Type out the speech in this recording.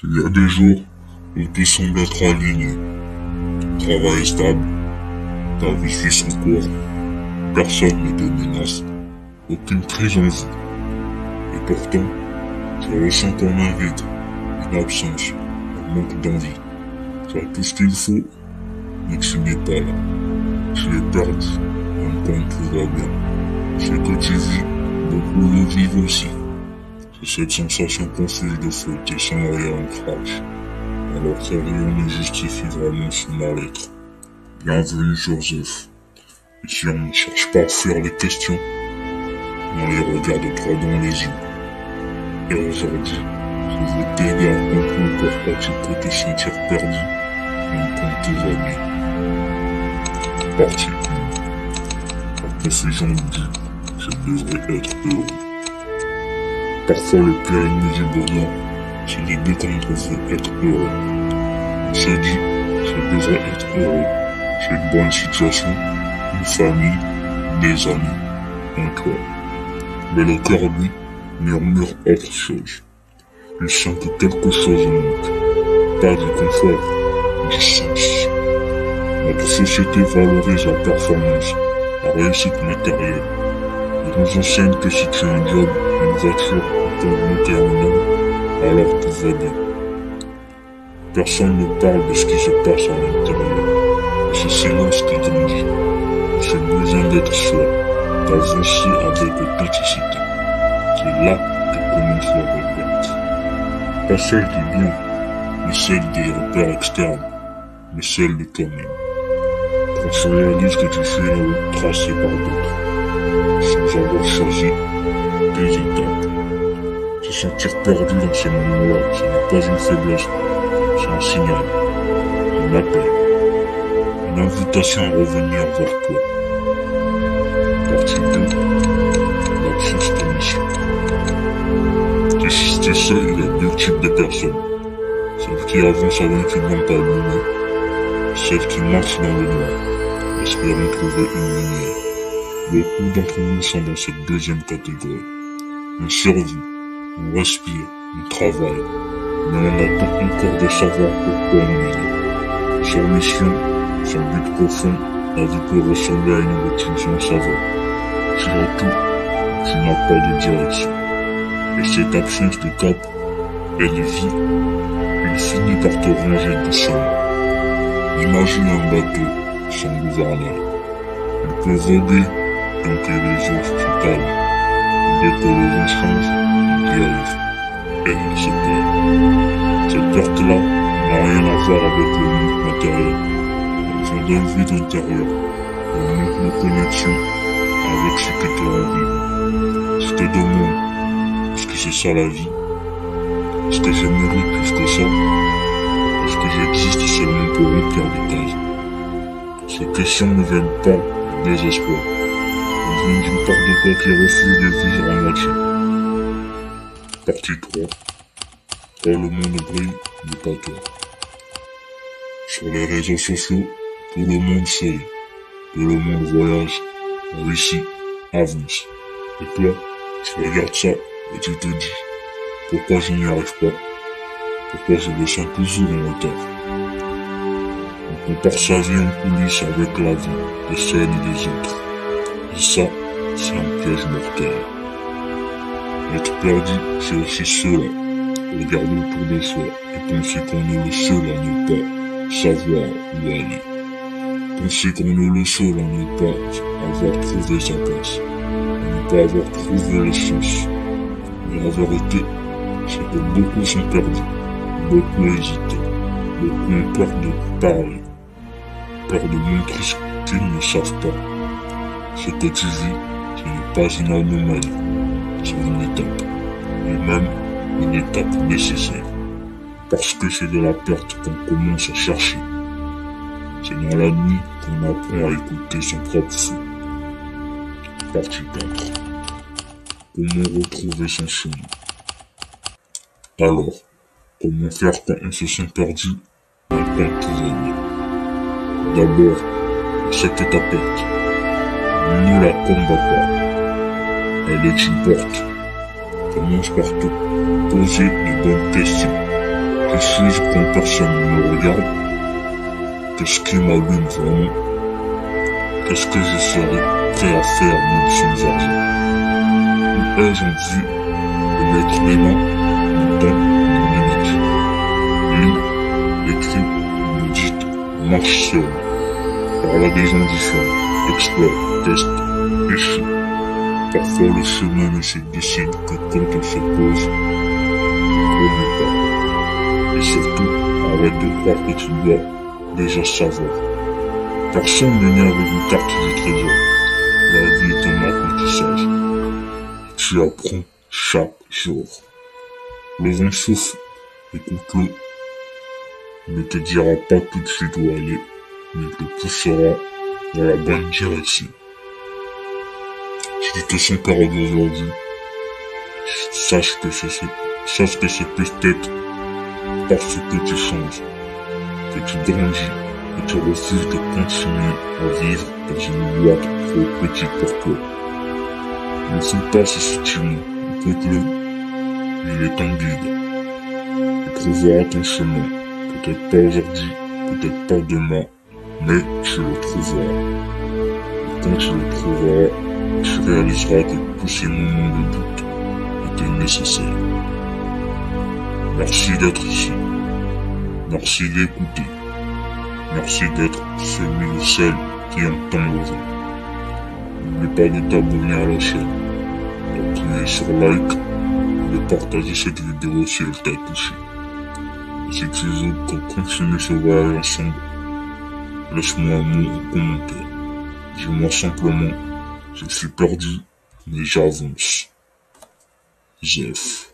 Il y a des jours où tout semble être aligné. Travail est stable, ta vie suit son cours, personne ne te menace, aucune crise en vue. Et pourtant, je ressens comme un vide, une absence, un manque d'envie. Tu as tout ce qu'il faut, mais tu n'es pas là. Tu es perdu, même quand tout va bien. Ce que tu vis, beaucoup le vivent aussi. C'est cette sensation confuse de flotter sans réel ancrage, alors que rien ne justifie vraiment son mal-être. Bienvenue Joseph. Ici on ne cherche pas à fuir les questions, on les regarde droit dans les yeux. Et aujourd'hui, je veux t'aider à comprendre pourquoi tu peux te sentir perdu, même quand tout va bien. Partie 1. La confusion nous dit que je devrais être heureux. Parfois le pire ennemi du bonheur, c'est l'idée qu'on devrait être heureux. On se dit, je devrais être heureux. J'ai une bonne situation, une famille, des amis, un toit. Mais le cœur, lui, murmure autre chose. Il sent que quelque chose manque. Pas du confort, du sens. Notre société valorise la performance, la réussite matérielle. Il nous enseigne que si tu as un job, une voiture, ton monter en homme, alors tout va bien. Personne ne parle de ce qui se passe à l'intérieur. Ce silence qui grandit, ce besoin d'être soi, d'avancer avec authenticité. C'est là que commence la révolte. Pas celle du bien, ni celle des repères externes, mais celle de toi-même. Quand tu réalises que tu fais une route tracée par d'autres, sans avoir choisi des étapes. Se sentir perdu dans ces moments-là, ce n'est pas une faiblesse, c'est un signal, un appel, une invitation à revenir vers toi. Partie 2, l'absence de mission. Tu sais, il y a deux types de personnes. Celles qui avancent avec une lampe allumée, celles qui marchent dans le noir, espérant trouver une lumière. Beaucoup d'entre nous sont dans cette deuxième catégorie. On survit, on respire, on travaille, mais on attend encore de savoir pourquoi on est là. Sans mission, sans but profond, la vie peut ressembler à une routine sans saveur. Tu as tout, tu n'as pas de direction. Et cette absence de cap, elle vit, il finit par te ranger doucement. Imagine un bateau sans gouverneur. Il peut voguer tant que les eaux sont calmes. Dès que le vent change, il dérive. Et il se perd. Cette perte-là n'a rien à voir avec le monde matériel. Elle vient d'un vide intérieur, d'un manque de connexion avec ce que tu as envie. Je te demande, est-ce que c'est ça la vie? Est-ce que je mérite plus que ça? Est-ce que j'existe seulement pour remplir des cases? Ces questions ne viennent pas du désespoir. Elles viennent d'une part de toi qui refuse de vivre en moitié. Partie 3. Quand le monde brille, n'est pas toi. Sur les réseaux sociaux, tout le monde sourit. Tout le monde voyage, réussit, avance. Et toi, tu regardes ça et tu te dis, pourquoi je n'y arrive pas? Pourquoi je me sens toujours en retard? On compare sa vie en coulisses avec la vie des scènes et des autres. Et ça, c'est un piège mortel. Être perdu, c'est aussi cela. Regarder autour de soi et penser qu'on est le seul à ne pas savoir où aller. Penser qu'on est le seul à ne pas avoir trouvé sa place. À ne pas avoir trouvé le sens. Mais la vérité, c'est que beaucoup sont perdus. Beaucoup hésitent. Beaucoup ont peur de parler. Peur de montrer ce qu'ils ne savent pas. Ce que tu vis, ce n'est pas une anomalie. C'est une étape. Et même une étape nécessaire. Parce que c'est de la perte qu'on commence à chercher. C'est dans la nuit qu'on apprend à écouter son propre feu. Partie 4. Comment retrouver son chemin? Alors, comment faire quand on se sent perdu, quand tout va bien? D'abord, cette étape-là, ne la combat pas. Elle est une porte. Commence par te poser de bonnes questions. quelque chose quand personne ne me regarde? Qu'est-ce qui m'allume vraiment? Qu'est-ce que je serais prêt à faire même sans argent? Ou ai-je envie de mettre les mains, mon temps, mon énergie? Lis, écris, médite, marche seul. Parle à des gens différents, explore, teste, échoue. Parfois le chemin ne se décide que quand on se pose le premier pas. Et surtout, arrête de croire que tu dois déjà savoir. Personne n'est né avec une carte du trésor. La vie est un apprentissage. Tu apprends chaque jour. Le vent souffle, écoute-le. Il ne te dira pas tout de suite où aller, mais il te poussera dans la bonne direction. Si tu te sens perdu aujourd'hui, sache que c'est peut-être parce que tu changes, que tu grandis, et tu refuses de continuer à vivre dans une boîte trop petite pour toi. Ne fais pas ce sentiment, écoute-le, il est ton guide. Tu trouveras ton chemin, peut-être pas aujourd'hui, peut-être pas demain, mais tu le trouveras. Et quand tu le trouveras, tu réaliseras que tous ces moments de doute étaient nécessaires. Merci d'être ici. Merci d'écouter. Merci d'être celui ou celle qui entend le vent. N'oublie pas de t'abonner à la chaîne, d'appuyer sur like et de partager cette vidéo si elle t'a touché. Et si tu veux qu'on continue ce voyage ensemble, laisse-moi un mot en commentaire. Dis-moi simplement, je suis perdu, mais j'avance. Zef.